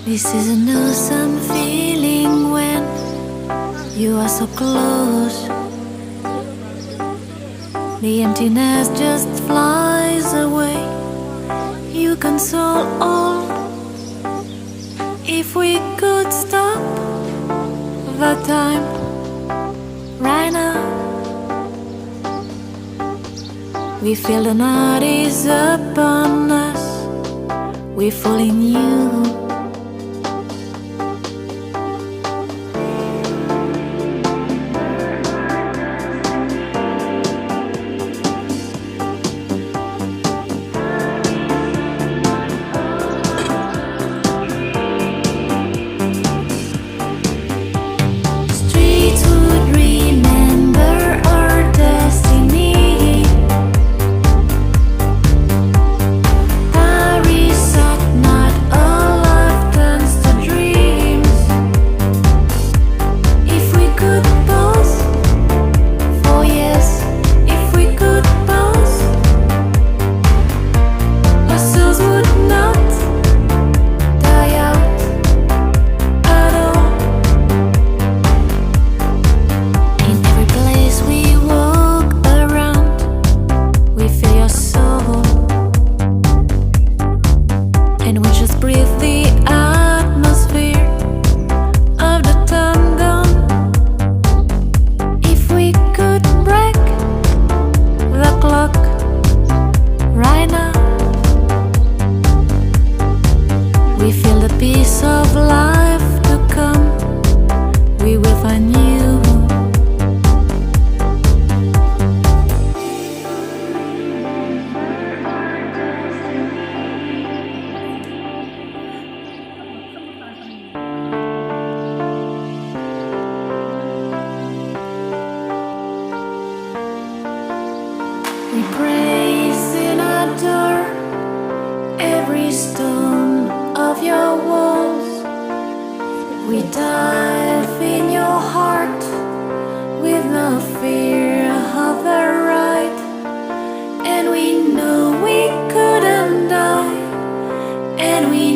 This is an awesome feeling when you are so close. The emptiness just flies away. You console all. If we could stop the time right now, we feel the night is upon us. We fall in you. We praise and adore every stone of your walls. We dive in your heart with no fear of the right. And we know we couldn't die, and we